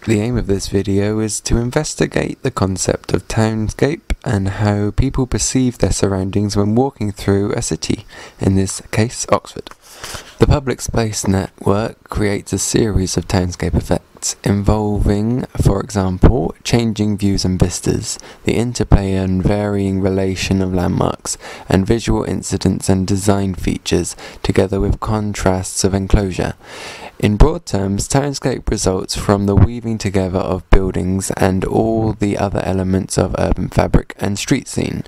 The aim of this video is to investigate the concept of townscape and how people perceive their surroundings when walking through a city, in this case Oxford. The public space network creates a series of townscape effects involving, for example, changing views and vistas, the interplay and varying relation of landmarks, and visual incidents and design features, together with contrasts of enclosure. In broad terms, townscape results from the weaving together of buildings and all the other elements of urban fabric and street scene,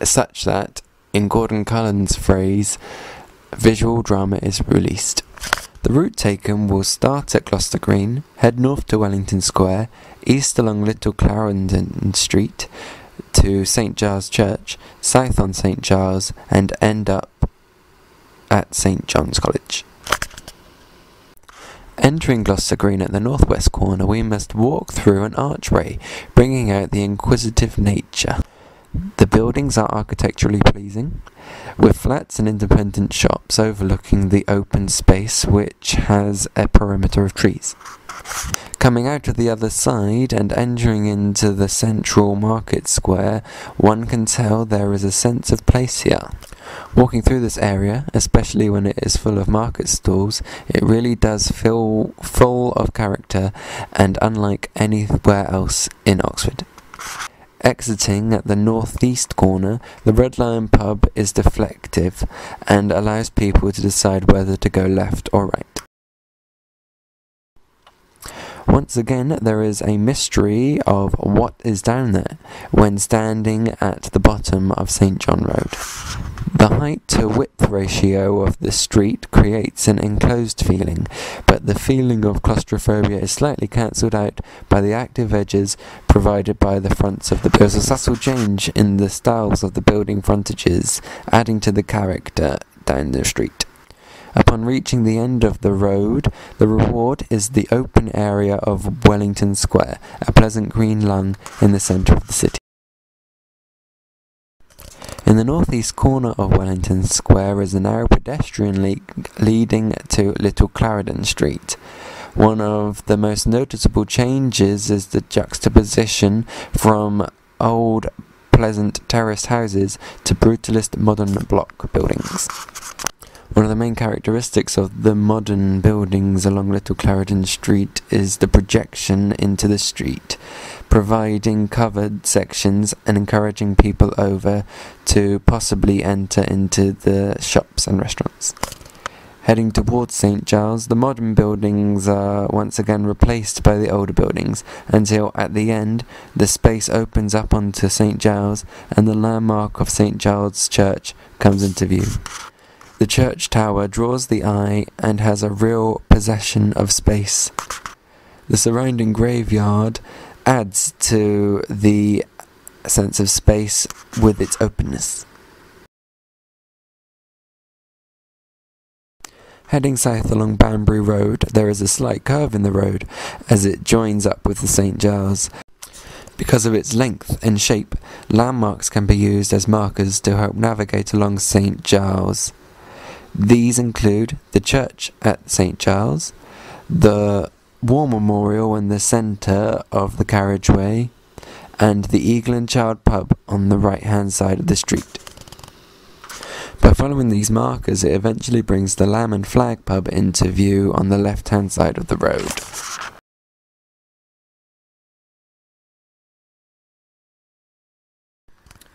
such that, in Gordon Cullen's phrase, visual drama is released. The route taken will start at Gloucester Green, head north to Wellington Square, east along Little Clarendon Street to St Giles Church, south on St Giles, and end up at St John's College. Entering Gloucester Green at the northwest corner, we must walk through an archway, bringing out the inquisitive nature. The buildings are architecturally pleasing, with flats and independent shops overlooking the open space which has a perimeter of trees. Coming out of the other side and entering into the central market square, one can tell there is a sense of place here. Walking through this area, especially when it is full of market stalls, it really does feel full of character and unlike anywhere else in Oxford. Exiting at the northeast corner, the Red Lion pub is deflective and allows people to decide whether to go left or right. Once again, there is a mystery of what is down there when standing at the bottom of St John Road. The height-to-width ratio of the street creates an enclosed feeling, but the feeling of claustrophobia is slightly cancelled out by the active edges provided by the fronts of the buildings. There's a subtle change in the styles of the building frontages, adding to the character down the street. Upon reaching the end of the road, the reward is the open area of Wellington Square, a pleasant green lung in the centre of the city. In the northeast corner of Wellington Square is a narrow pedestrian leading to Little Clarendon Street. One of the most noticeable changes is the juxtaposition from old, pleasant terraced houses to brutalist modern block buildings. One of the main characteristics of the modern buildings along Little Clarendon Street is the projection into the street, providing covered sections and encouraging people over to possibly enter into the shops and restaurants. Heading towards St Giles, the modern buildings are once again replaced by the older buildings, until at the end the space opens up onto St Giles and the landmark of St Giles Church comes into view. The church tower draws the eye and has a real possession of space. The surrounding graveyard adds to the sense of space with its openness. Heading south along Banbury Road, there is a slight curve in the road as it joins up with the St Giles. Because of its length and shape, landmarks can be used as markers to help navigate along St Giles. These include the church at St Giles, the War Memorial in the centre of the carriageway, and the Eagle and Child pub on the right-hand side of the street. By following these markers, it eventually brings the Lamb and Flag pub into view on the left-hand side of the road.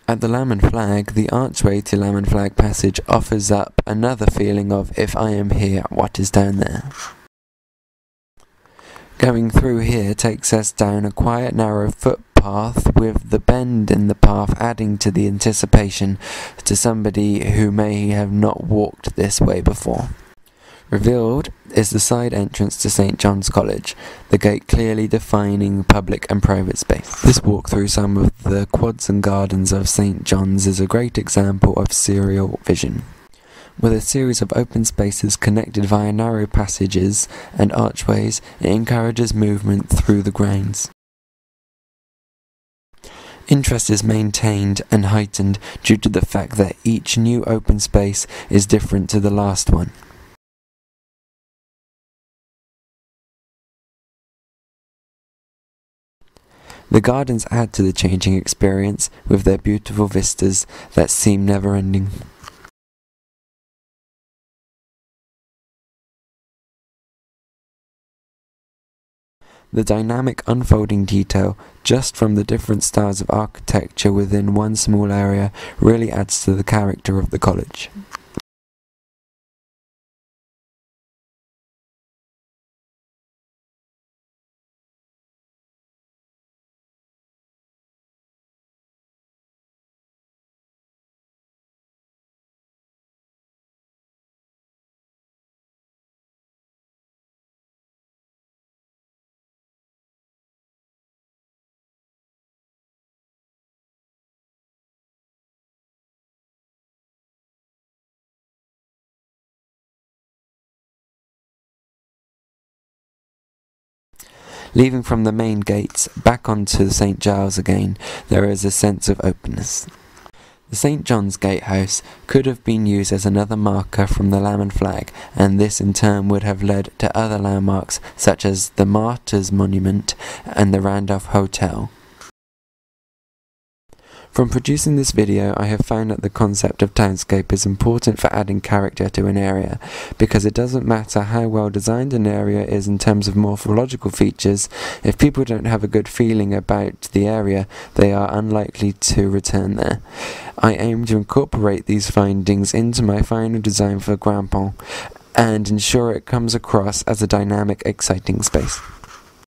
At the Lamb and Flag, the archway to Lamb and Flag Passage offers up another feeling of if I am here, what is down there? Going through here takes us down a quiet narrow footpath with the bend in the path adding to the anticipation to somebody who may have not walked this way before. Revealed is the side entrance to St John's College, the gate clearly defining public and private space. This walk through some of the quads and gardens of St John's is a great example of serial vision. With a series of open spaces connected via narrow passages and archways, it encourages movement through the grounds. Interest is maintained and heightened due to the fact that each new open space is different to the last one. The gardens add to the changing experience with their beautiful vistas that seem never-ending. The dynamic unfolding detail, just from the different styles of architecture within one small area, really adds to the character of the college. Leaving from the main gates, back onto St. Giles again, there is a sense of openness. The St. John's Gatehouse could have been used as another marker from the Laman flag, and this in turn would have led to other landmarks such as the Martyrs Monument and the Randolph Hotel. From producing this video, I have found that the concept of townscape is important for adding character to an area, because it doesn't matter how well designed an area is in terms of morphological features. If people don't have a good feeling about the area, they are unlikely to return there. I aim to incorporate these findings into my final design for Grand Pont and ensure it comes across as a dynamic, exciting space.